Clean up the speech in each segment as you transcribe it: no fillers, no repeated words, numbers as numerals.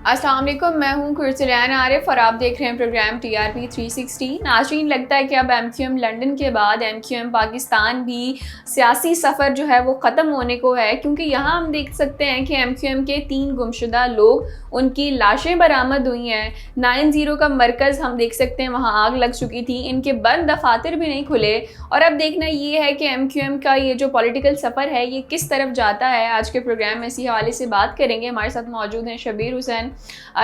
अस्सलाम वालेकुम, मैं हूं कुर्सलान आरिफ और आप देख रहे हैं प्रोग्राम TRP 360। नाज़रीन, लगता है कि अब MQM लंदन के बाद MQM पाकिस्तान भी सियासी सफ़र जो है वो ख़त्म होने को है, क्योंकि यहाँ हम देख सकते हैं कि MQM के 3 गुमशुदा लोग, उनकी लाशें बरामद हुई हैं। 90 का मरकज़ हम देख सकते हैं, वहाँ आग लग चुकी थी, इनके बंद दफातर भी नहीं खुले। और अब देखना ये है कि MQM का ये जो पॉलिटिकल सफ़र है ये किस तरफ जाता है। आज के प्रोग्राम में इसी हवाले से बात करेंगे। हमारे साथ मौजूद हैं शबीर हुसैन।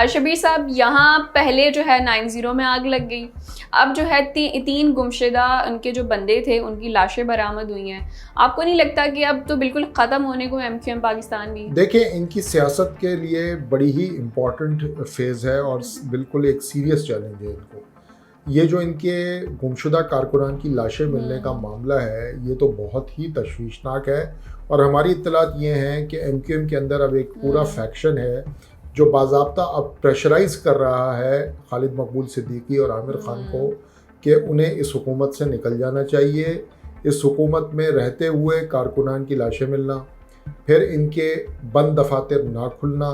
शबीर साहब, यहाँ पहले जो है 90 में आग लग गई, अब जो है तीन गुमशुदा उनके जो बंदे थे उनकी लाशें बरामद हुई हैं। आपको नहीं लगता कि अब तो बिल्कुल ख़त्म होने को MQM पाकिस्तान भी? देखिए, इनकी सियासत के लिए बड़ी ही इम्पॉर्टेंट फेज़ है और बिल्कुल एक सीरियस चैलेंज है इनको। ये जो इनके गुमशुदा कारकुनान की लाशें मिलने का मामला है, ये तो बहुत ही तशवीशनाक है। और हमारी इत्तलात ये हैं कि MQM के अंदर अब एक पूरा फैक्शन है जो बाज़ाब्ता अब प्रेशराइज कर रहा है खालिद मकबूल सिद्दीकी और आमिर खान को कि उन्हें इस हुकूमत से निकल जाना चाहिए। इस हुकूमत में रहते हुए कारकुनान की लाशें मिलना, फिर इनके बंद दफातर ना खुलना,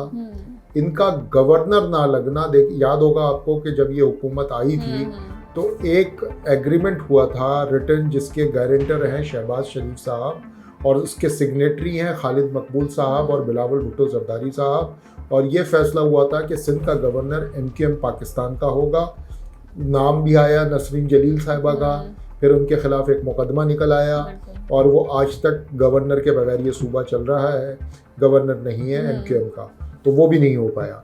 इनका गवर्नर ना लगना। याद होगा आपको कि जब ये हुकूमत आई थी तो एक एग्रीमेंट हुआ था रिटन, जिसके गारंटर हैं शहबाज शरीफ साहब और उसके सिग्नेटरी हैं खालिद मकबूल साहब और बिलावल भुट्टो जरदारी साहब। और ये फैसला हुआ था कि सिंध का गवर्नर MQM पाकिस्तान का होगा। नाम भी आया नसरीन जलील साहिबा का, फिर उनके खिलाफ एक मुकदमा निकल आया और वो आज तक गवर्नर के बगैर ये सूबा चल रहा है, गवर्नर नहीं है MQM का, तो वो भी नहीं हो पाया।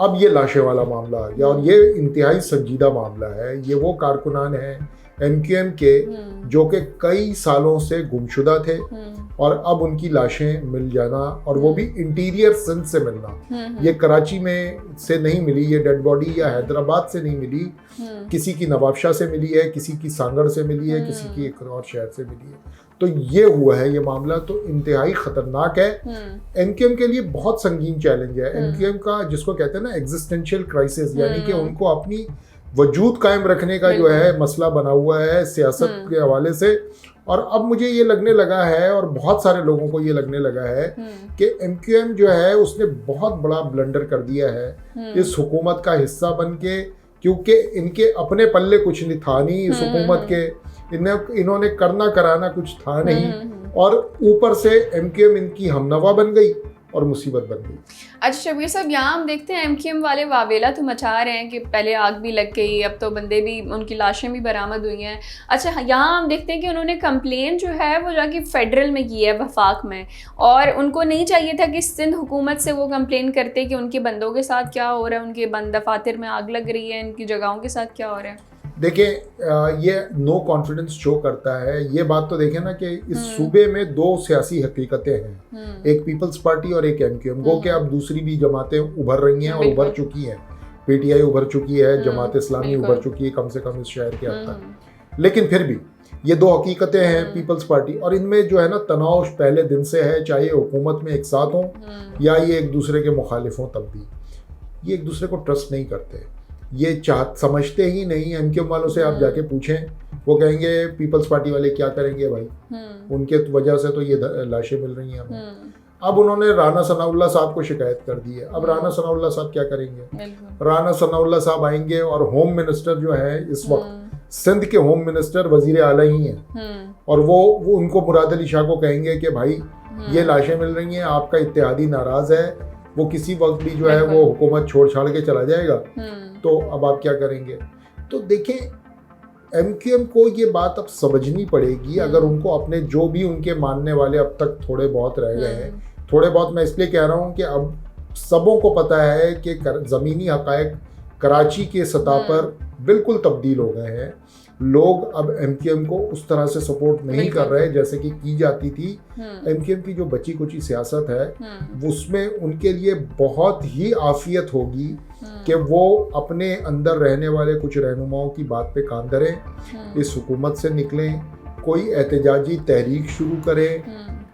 अब ये लाशें वाला मामला आ गया और ये इंतहाई संजीदा मामला है। ये वो कारकुनान हैं MQM के जो कि कई सालों से गुमशुदा थे और अब उनकी लाशें मिल जाना, और वो भी इंटीरियर सिंध से मिलना। ये कराची में से नहीं मिली ये डेड बॉडी, या हैदराबाद से नहीं मिली, किसी की नवाबशाह से मिली है, किसी की सांगड़ से मिली है, किसी की एक और शहर से मिली है। तो ये हुआ है ये मामला, तो इंतहाई ख़तरनाक है। MQM के लिए बहुत संगीन चैलेंज है। MQM का जिसको कहते हैं ना एग्जिस्टेंशियल क्राइसिस, यानी कि उनको अपनी वजूद कायम रखने का जो है मसला बना हुआ है सियासत के हवाले से। और अब मुझे ये लगने लगा है और बहुत सारे लोगों को ये लगने लगा है कि MQM जो है उसने बहुत बड़ा ब्लंडर कर दिया है इस हुकूमत का हिस्सा बन के, क्योंकि इनके अपने पल्ले कुछ नहीं था नहीं इस हुकूमत के, इन्होंने करना कराना कुछ था नहीं, और ऊपर से MQM इनकी हमनवा बन गई और मुसीबत बन गई। अच्छा शबीर साहब, यहाँ हम देखते हैं MQM वाले वावेला तो मचा रहे हैं कि पहले आग भी लग गई, अब तो बंदे भी, उनकी लाशें भी बरामद हुई हैं। अच्छा, यहाँ हम देखते हैं कि उन्होंने कंप्लेन जो है वो जाके फेडरल में की है, वफाक में, और उनको नहीं चाहिए था कि सिंध हुकूमत से वो कंप्लेन करते कि उनके बंदों के साथ क्या हो रहा है, उनके बंद दफातर में आग लग रही है, इनकी जगहों के साथ क्या हो रहा है। देखिए, ये नो कॉन्फिडेंस शो करता है। ये बात तो देखें ना कि इस सूबे में दो सियासी हकीकतें हैं, एक पीपल्स पार्टी और एक MQM। गो के अब दूसरी भी जमातें उभर रही हैं और उभर चुकी हैं। PTI उभर चुकी है, जमात इस्लामी उभर चुकी है, कम से कम इस शहर के हद तक। लेकिन फिर भी ये दो हकीकतें हैं पीपल्स पार्टी, और इनमें जो है ना तनाव पहले दिन से है, चाहे हुकूमत में एक साथ हों या ये एक दूसरे के मुखालिफ हों, तब भी ये एक दूसरे को ट्रस्ट नहीं करते। ये समझते ही नहीं। MQM वालों से आप जाके पूछें, वो कहेंगे पीपल्स पार्टी वाले क्या करेंगे भाई, उनके वजह से तो ये लाशें मिल रही हैं हमें। अब उन्होंने राना सनाउल्लाह साहब को शिकायत कर दी है। अब राना सनाउल्लाह साहब क्या करेंगे? राना सनाउल्लाह साहब आएंगे और होम मिनिस्टर जो है इस वक्त सिंध के होम मिनिस्टर वजीर आला ही हैं, और वो उनको मुराद अली शाह को कहेंगे कि भाई ये लाशें मिल रही हैं, आपका इत्तेहादी नाराज है, वो किसी वक्त भी जो है वो हुकूमत छोड़ छाड़ के चला जाएगा, तो अब आप क्या करेंगे? तो देखें, MQM को ये बात अब समझनी पड़ेगी, अगर उनको अपने जो भी उनके मानने वाले अब तक थोड़े बहुत रह गए हैं, थोड़े बहुत मैं इसलिए कह रहा हूँ कि अब सबों को पता है कि ज़मीनी हक़ाइक़ कराची के सतह पर बिल्कुल तब्दील हो गए हैं। लोग अब MQM को उस तरह से सपोर्ट नहीं कर रहे जैसे कि की जाती थी। MQM की जो बची कुची सियासत है उसमें उनके लिए बहुत ही आफियत होगी कि वो अपने अंदर रहने वाले कुछ रहनुमाओं की बात पे कान धरें, इस हुकूमत से निकलें, कोई एहतजाजी तहरीक शुरू करें।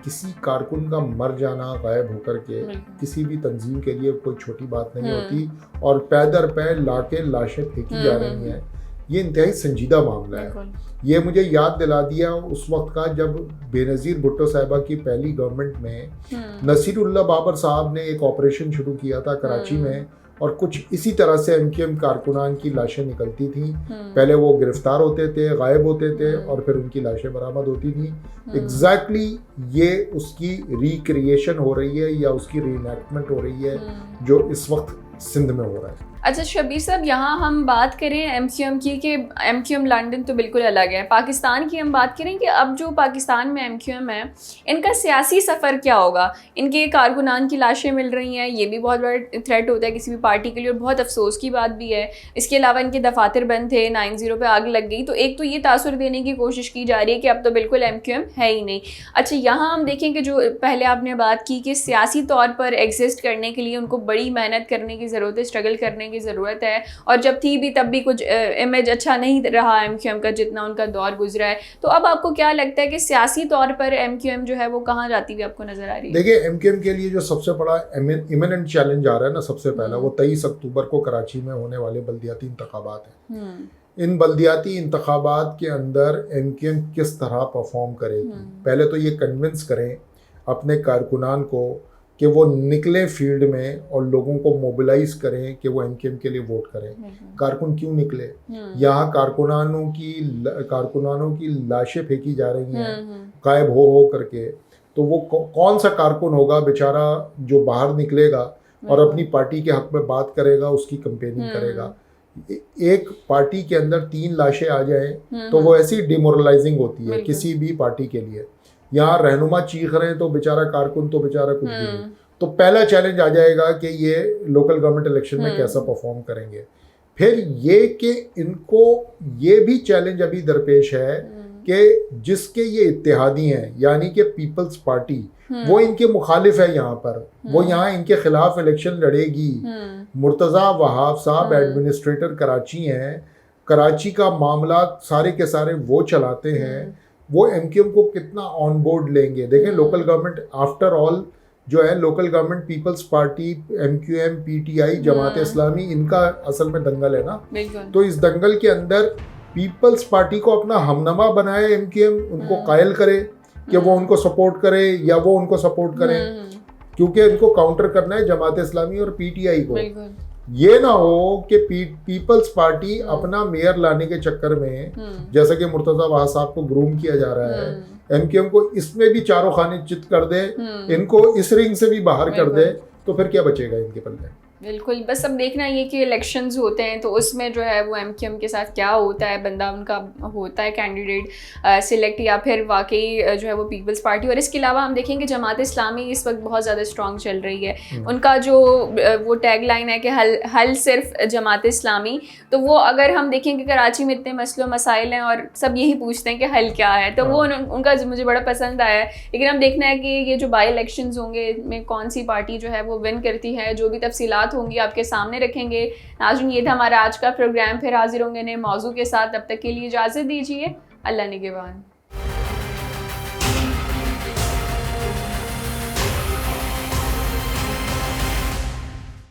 किसी कारकुन का मर जाना गायब होकर के किसी भी तंजीम के लिए कोई छोटी बात नहीं होती, और पैदर पैर लाके लाशें फेंकी जा रही हैं। ये इंतहाई संजीदा मामला है। ये मुझे याद दिला दिया उस वक्त का जब बेनज़ीर भुट्टो साहिबा की पहली गवर्नमेंट में नसीरुल्लाह बाबर साहब ने एक ऑपरेशन शुरू किया था कराची में, और कुछ इसी तरह से एमक्यूएम कारकुनान की लाशें निकलती थी। पहले वो गिरफ्तार होते थे, गायब होते थे, और फिर उनकी लाशें बरामद होती थी। एग्जैक्टली ये उसकी रिक्रिएशन हो रही है या उसकी रीएनैक्टमेंट हो रही है जो इस वक्त सिंध में हो रहा है। अच्छा शबीर साहब, यहाँ हम बात करें एमक्यूएम की कि एमक्यूएम लंदन तो बिल्कुल अलग है, पाकिस्तान की हम बात करें कि अब जो पाकिस्तान में एमक्यूएम है इनका सियासी सफ़र क्या होगा। इनके कारकुनान की लाशें मिल रही हैं, ये भी बहुत बड़ा थ्रेट होता है किसी भी पार्टी के लिए, और बहुत अफसोस की बात भी है। इसके अलावा इनके दफातर बंद थे, 9/0 पे आग लग गई, तो एक तो ये तासुर देने की कोशिश की जा रही है कि अब तो बिल्कुल एमक्यूएम है ही नहीं। अच्छा, यहाँ हम देखें कि जो पहले आपने बात की कि सियासी तौर पर एग्जिस्ट करने के लिए उनको बड़ी मेहनत करने की ज़रूरत है, स्ट्रगल करने की ज़रूरत है, और जब थी भी तब भी कुछ इमेज अच्छा नहीं रहा एमक्यूएम का जितना उनका दौर गुजरा है। तो अब आपको क्या लगता है कि सियासी तौर पर एमक्यूएम जो है वो कहाँ जाती हुई आपको नजर आ रही है? देखिए, एमक्यूएम के लिए जो सबसे बड़ा इमिनेंट चैलेंज आ रहा है ना, सबसे पहला वो 23 अक्टूबर को कराची में होने वाले बल्दियाती इंतखाबात हैं। इन बल्दियाती इंतखाबात के अंदर एमक्यूएम किस तरह परफॉर्म करेगी, पहले तो ये कन्विंस करें अपने कारकुनान को कि वो निकले फील्ड में और लोगों को मोबिलाइज करें कि वो एमक्यूएम के लिए वोट करें। कारकुन क्यों निकले? यहाँ कारकुनानों की लाशें फेंकी जा रही हैं गायब हो करके, तो वो कौन सा कारकुन होगा बेचारा जो बाहर निकलेगा और अपनी पार्टी के हक में बात करेगा, उसकी कंपेनिंग करेगा। एक पार्टी के अंदर 3 लाशें आ जाएं तो वो ऐसी डिमोरलाइजिंग होती है किसी भी पार्टी के लिए। यहाँ रहनुमा चीख रहे हैं तो बेचारा कारकुन तो बेचारा कुछ भी नहीं। तो पहला चैलेंज आ जाएगा कि ये लोकल गवर्नमेंट इलेक्शन में कैसा परफॉर्म करेंगे। फिर ये कि इनको ये भी चैलेंज अभी दरपेश है कि जिसके ये इत्तेहादी हैं यानी कि पीपल्स पार्टी, वो इनके मुखालिफ है यहाँ पर, वो यहाँ इनके खिलाफ इलेक्शन लड़ेगी। मुर्तज़ा वहाब साहब एडमिनिस्ट्रेटर कराची हैं, कराची का मामला सारे के सारे वो चलाते हैं। वो एमक्यूएम को कितना ऑन बोर्ड लेंगे? देखें, लोकल गवर्नमेंट आफ्टर ऑल जो है, local government people's party, MQM, PTI, Jamaat Islami, इनका असल में दंगल है ना। तो इस दंगल के अंदर पीपल्स पार्टी को अपना हमनमा बनाए एमक्यूएम, उनको कायल करे कि वो उनको सपोर्ट करे या वो उनको सपोर्ट करें, क्योंकि इनको काउंटर करना है जमात इस्लामी और पीटीआई को। ये ना हो कि पीपल्स पार्टी अपना मेयर लाने के चक्कर में, जैसा कि मुर्तज़ा वहाब साहब को ग्रूम किया जा रहा है, एमक्यूएम को इसमें भी चारों खाने चित कर दे, इनको इस रिंग से भी बाहर कर दे, तो फिर क्या बचेगा इनके पल्ले? बिल्कुल, बस अब देखना ये कि इलेक्शंस होते हैं तो उसमें जो है वो एमक्यूएम के साथ क्या होता है, बंदा उनका होता है कैंडिडेट सिलेक्ट, या फिर वाकई जो है वो पीपल्स पार्टी। और इसके अलावा हम देखेंगे जमात इस्लामी इस वक्त बहुत ज़्यादा स्ट्रॉन्ग चल रही है। उनका जो वो टैग लाइन है कि हल सिर्फ जमात इस्लामी, तो वो अगर हम देखेंगे कराची में इतने मसलों मसाइल हैं और सब यही पूछते हैं कि हल क्या है, तो वो उनका मुझे बड़ा पसंद आया है। लेकिन हम देखना है कि ये जो बाई इलेक्शंस होंगे में कौन सी पार्टी जो है वो विन करती है, जो भी तफसीलात होंगी आपके सामने रखेंगे। नाज़रीन, ये था हमारा आज का प्रोग्राम, फिर हाजिर होंगे नए मौजू के साथ। तब तक के लिए इजाज़त दीजिए, अल्लाह निगहबान।